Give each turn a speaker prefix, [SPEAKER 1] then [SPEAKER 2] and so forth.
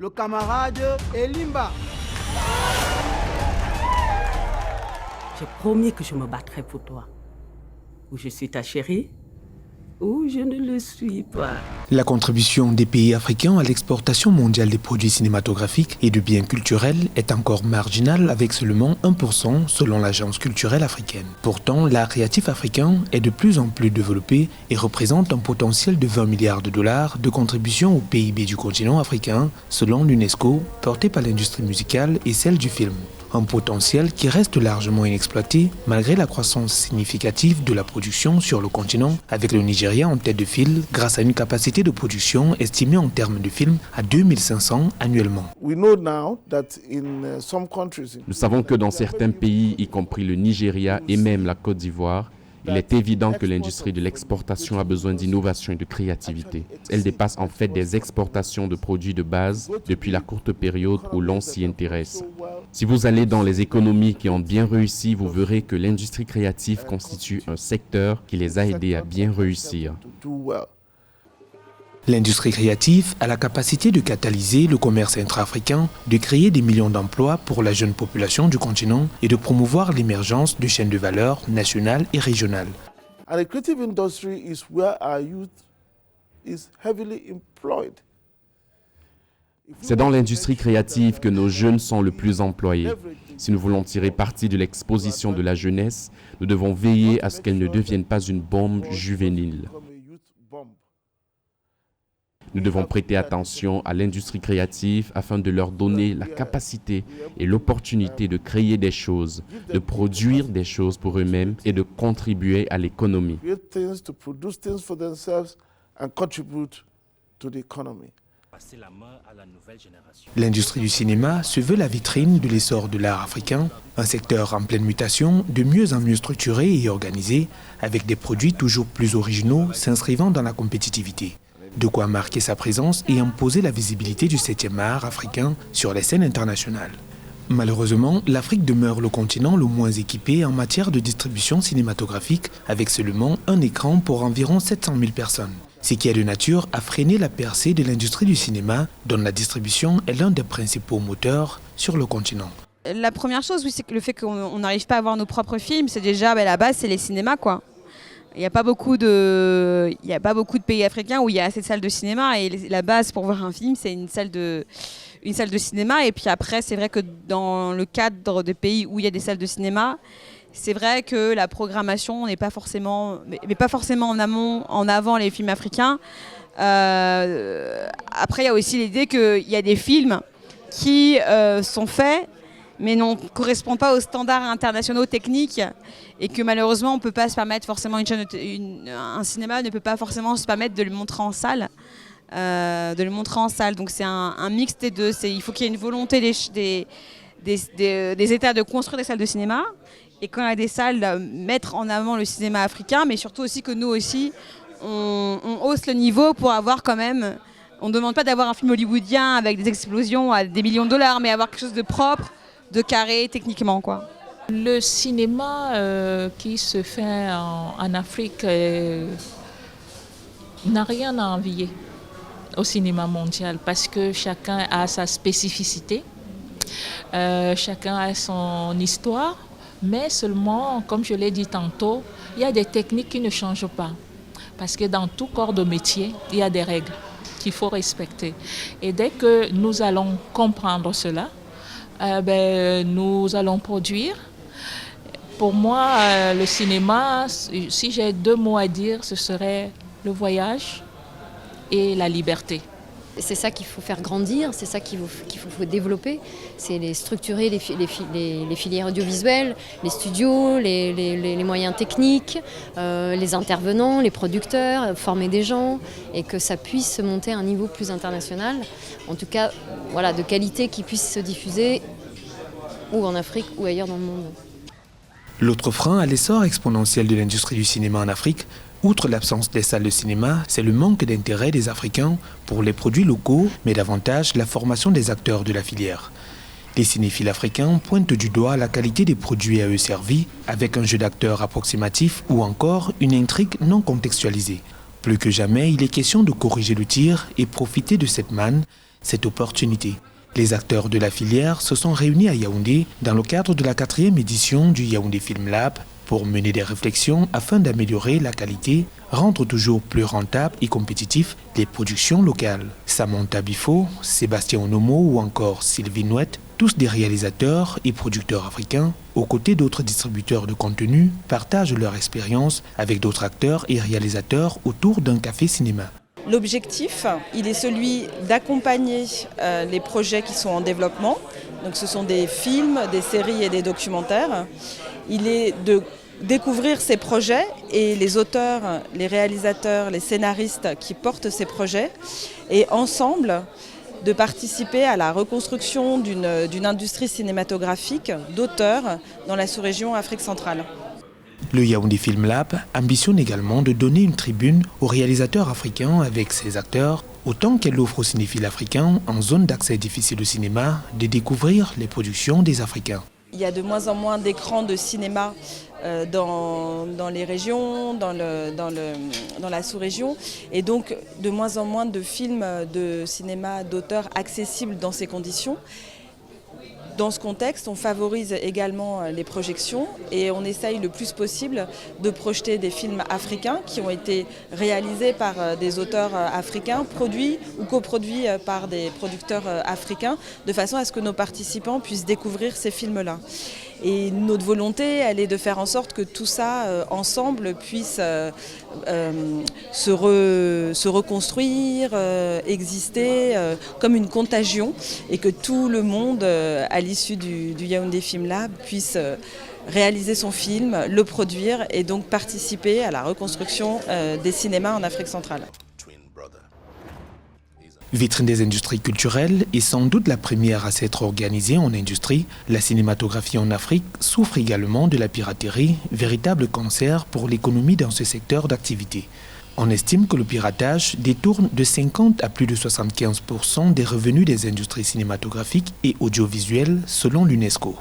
[SPEAKER 1] le camarade Elimba.
[SPEAKER 2] J'ai promis que je me battrai pour toi. Ou je suis ta chérie, ou je ne le suis pas.
[SPEAKER 3] La contribution des pays africains à l'exportation mondiale des produits cinématographiques et de biens culturels est encore marginale avec seulement 1% selon l'Agence culturelle africaine. Pourtant, l'art créatif africain est de plus en plus développé et représente un potentiel de 20 milliards de dollars de contribution au PIB du continent africain selon l'UNESCO, porté par l'industrie musicale et celle du film. Un potentiel qui reste largement inexploité malgré la croissance significative de la production sur le continent, avec le Nigeria en tête de file grâce à une capacité de production estimée en termes de films à 2500 annuellement.
[SPEAKER 4] Nous
[SPEAKER 5] savons que dans certains pays, y compris le Nigeria et même la Côte d'Ivoire, il est évident que l'industrie de l'exportation a besoin d'innovation et de créativité. Elle dépasse en fait des exportations de produits de base depuis la courte période où l'on s'y intéresse. Si vous allez dans les économies qui ont bien réussi, vous verrez que l'industrie créative constitue un secteur qui les a aidés à bien réussir.
[SPEAKER 3] L'industrie créative a la capacité de catalyser le commerce intra-africain, de créer des millions d'emplois pour la jeune population du continent et de promouvoir l'émergence de chaînes de valeur nationales et régionales.
[SPEAKER 4] And the creative industry is where our youth is heavily employed.
[SPEAKER 5] C'est dans l'industrie créative que nos jeunes sont le plus employés. Si nous voulons tirer parti de l'exposition de la jeunesse, nous devons veiller à ce qu'elle ne devienne pas une bombe juvénile. Nous devons prêter attention à l'industrie créative afin de leur donner la capacité et l'opportunité de créer des choses, de produire des choses pour eux-mêmes et de contribuer à l'économie.
[SPEAKER 3] L'industrie du cinéma se veut la vitrine de l'essor de l'art africain, un secteur en pleine mutation, de mieux en mieux structuré et organisé, avec des produits toujours plus originaux s'inscrivant dans la compétitivité. De quoi marquer sa présence et imposer la visibilité du 7e art africain sur les scènes internationales. Malheureusement, l'Afrique demeure le continent le moins équipé en matière de distribution cinématographique, avec seulement un écran pour environ 700 000 personnes. Ce qui est de nature à freiner la percée de l'industrie du cinéma, dont la distribution est l'un des principaux moteurs sur le continent.
[SPEAKER 6] La première chose, oui, c'est que le fait qu'on n'arrive pas à voir nos propres films, c'est déjà, la base, c'est les cinémas, quoi. Il n'y a pas beaucoup de pays africains où il y a assez de salles de cinéma et la base pour voir un film, c'est une salle de cinéma. Et puis après, c'est vrai que dans le cadre de pays où il y a des salles de cinéma, c'est vrai que la programmation n'est pas forcément, mais pas forcément en amont, en avant les films africains. Après, il y a aussi l'idée qu'il y a des films qui sont faits mais ne correspondent pas aux standards internationaux techniques et que malheureusement on ne peut pas se permettre forcément un cinéma ne peut pas forcément se permettre de le montrer en salle. Donc c'est un mix des deux. Il faut qu'il y ait une volonté des États de construire des salles de cinéma et quand il y a des salles, mettre en avant le cinéma africain, mais surtout aussi que nous aussi on hausse le niveau pour avoir quand même. On ne demande pas d'avoir un film hollywoodien avec des explosions à des millions de dollars, mais avoir quelque chose de propre, de carré techniquement, quoi.
[SPEAKER 7] Le cinéma qui se fait en Afrique n'a rien à envier au cinéma mondial parce que chacun a sa spécificité, chacun a son histoire, mais seulement, comme je l'ai dit tantôt, il y a des techniques qui ne changent pas parce que dans tout corps de métier, il y a des règles qu'il faut respecter. Et dès que nous allons comprendre cela, nous allons produire. Pour moi, le cinéma, si j'ai 2 mots à dire, ce serait le voyage et la liberté.
[SPEAKER 8] C'est ça qu'il faut faire grandir, c'est ça qu'il faut développer, c'est structurer les filières audiovisuelles, les studios, les moyens techniques, les intervenants, les producteurs, former des gens et que ça puisse monter à un niveau plus international, en tout cas de qualité qui puisse se diffuser ou en Afrique ou ailleurs dans le monde.
[SPEAKER 3] L'autre frein à l'essor exponentiel de l'industrie du cinéma en Afrique, outre l'absence des salles de cinéma, c'est le manque d'intérêt des Africains pour les produits locaux, mais davantage la formation des acteurs de la filière. Les cinéphiles africains pointent du doigt la qualité des produits à eux servis, avec un jeu d'acteurs approximatif ou encore une intrigue non contextualisée. Plus que jamais, il est question de corriger le tir et profiter de cette manne cette opportunité. Les acteurs de la filière se sont réunis à Yaoundé dans le cadre de la 4e édition du Yaoundé Film Lab pour mener des réflexions afin d'améliorer la qualité, rendre toujours plus rentables et compétitifs les productions locales. Samantha Bifo, Sébastien Onomo ou encore Sylvie Nouette, tous des réalisateurs et producteurs africains, aux côtés d'autres distributeurs de contenu, partagent leur expérience avec d'autres acteurs et réalisateurs autour d'un café-cinéma.
[SPEAKER 9] L'objectif, il est celui d'accompagner les projets qui sont en développement. Donc ce sont des films, des séries et des documentaires. Il est de découvrir ces projets et les auteurs, les réalisateurs, les scénaristes qui portent ces projets et ensemble de participer à la reconstruction d'une industrie cinématographique d'auteurs dans la sous-région Afrique centrale.
[SPEAKER 3] Le Yaoundé Film Lab ambitionne également de donner une tribune aux réalisateurs africains avec ses acteurs, autant qu'elle offre aux cinéphiles africains en zone d'accès difficile au cinéma de découvrir les productions des Africains.
[SPEAKER 9] Il y a de moins en moins d'écrans de cinéma dans les régions, dans la sous-région, et donc de moins en moins de films de cinéma d'auteurs accessibles dans ces conditions. Dans ce contexte, on favorise également les projections et on essaye le plus possible de projeter des films africains qui ont été réalisés par des auteurs africains, produits ou coproduits par des producteurs africains, de façon à ce que nos participants puissent découvrir ces films-là. Et notre volonté, elle est de faire en sorte que tout ça, ensemble, puisse se reconstruire, exister comme une contagion et que tout le monde, à l'issue du Yaoundé Film Lab, puisse réaliser son film, le produire et donc participer à la reconstruction des cinémas en Afrique centrale.
[SPEAKER 3] Vitrine des industries culturelles est sans doute la première à s'être organisée en industrie. La cinématographie en Afrique souffre également de la piraterie, véritable cancer pour l'économie dans ce secteur d'activité. On estime que le piratage détourne de 50 à plus de 75% des revenus des industries cinématographiques et audiovisuelles selon l'UNESCO.